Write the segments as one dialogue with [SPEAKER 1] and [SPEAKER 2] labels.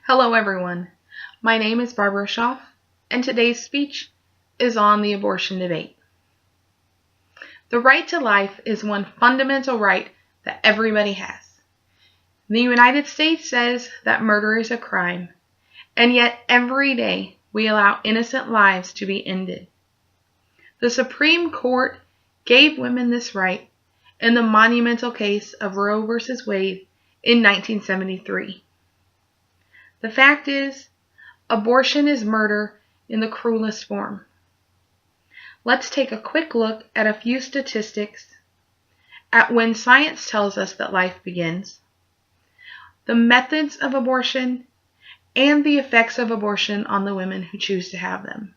[SPEAKER 1] Hello everyone, my name is Barbara Schaaf, and today's speech is on the abortion debate. The right to life is one fundamental right that everybody has. The United States says that murder is a crime, and yet every day we allow innocent lives to be ended. The Supreme Court gave women this right in the monumental case of Roe v. Wade in 1973. The fact is, abortion is murder in the cruelest form. Let's take a quick look at a few statistics at when science tells us that life begins, the methods of abortion, and the effects of abortion on the women who choose to have them.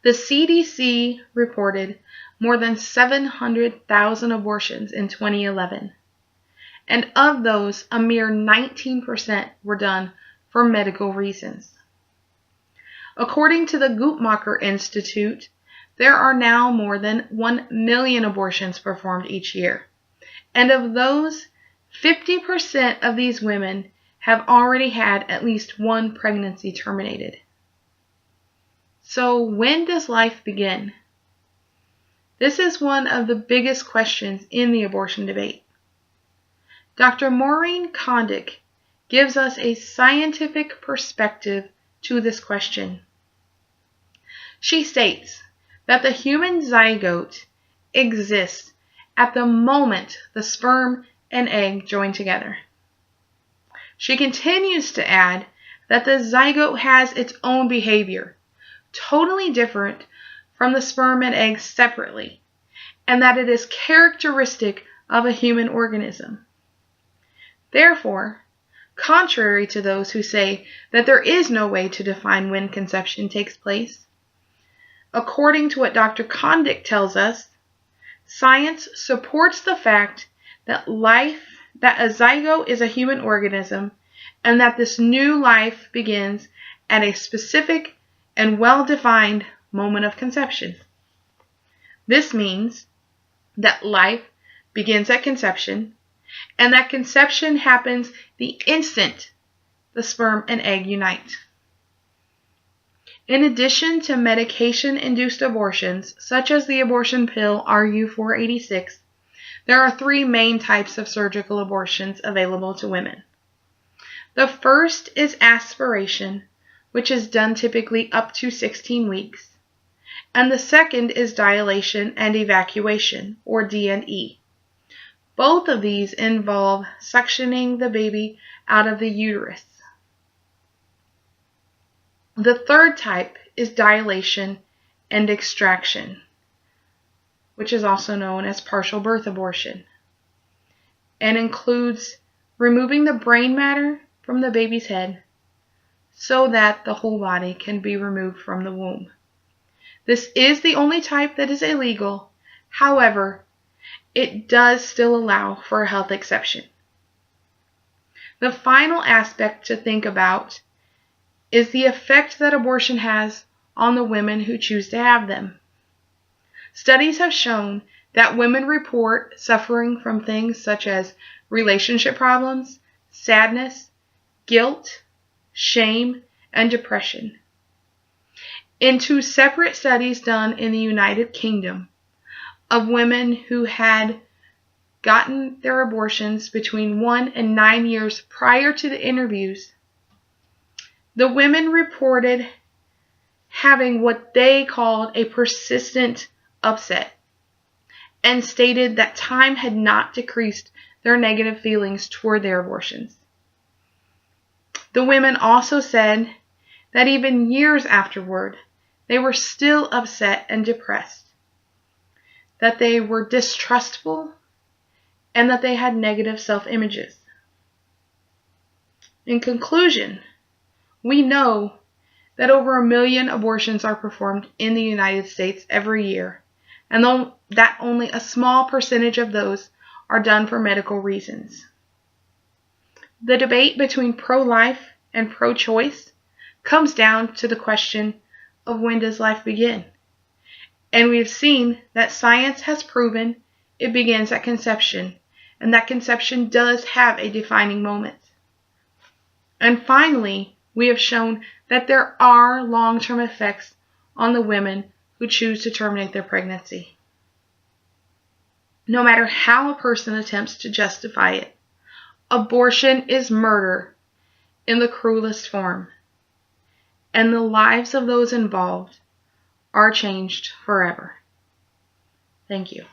[SPEAKER 1] The CDC reported more than 700,000 abortions in 2011. And of those, a mere 19% were done for medical reasons. According to the Guttmacher Institute, there are now more than 1 million abortions performed each year. And of those, 50% of these women have already had at least one pregnancy terminated. So when does life begin? This is one of the biggest questions in the abortion debate. Dr. Maureen Kondik gives us a scientific perspective to this question. She states that the human zygote exists at the moment the sperm and egg join together. She continues to add that the zygote has its own behavior, totally different from the sperm and egg separately, and that it is characteristic of a human organism. Therefore, contrary to those who say that there is no way to define when conception takes place, according to what Dr. Kondik tells us, science supports the fact that a zygote is a human organism and that this new life begins at a specific and well-defined moment of conception. This means that life begins at conception, and that conception happens the instant the sperm and egg unite. In addition to medication-induced abortions, such as the abortion pill RU486, there are three main types of surgical abortions available to women. The first is aspiration, which is done typically up to 16 weeks, and the second is dilation and evacuation, or D&E. Both of these involve suctioning the baby out of the uterus. The third type is dilation and extraction, which is also known as partial birth abortion, and includes removing the brain matter from the baby's head so that the whole body can be removed from the womb. This is the only type that is illegal. However, it does still allow for a health exception. The final aspect to think about is the effect that abortion has on the women who choose to have them. Studies have shown that women report suffering from things such as relationship problems, sadness, guilt, shame, and depression. In two separate studies done in the United Kingdom, of women who had gotten their abortions between 1 and 9 years prior to the interviews, the women reported having what they called a persistent upset and stated that time had not decreased their negative feelings toward their abortions. The women also said that even years afterward, they were still upset and depressed, that they were distrustful, and that they had negative self-images. In conclusion, we know that over 1 million abortions are performed in the United States every year, and that only a small percentage of those are done for medical reasons. The debate between pro-life and pro-choice comes down to the question of when does life begin? And we've seen that science has proven it begins at conception, and that conception does have a defining moment. And finally, we have shown that there are long-term effects on the women who choose to terminate their pregnancy. No matter how a person attempts to justify it, abortion is murder in the cruelest form, and the lives of those involved are changed forever. Thank you.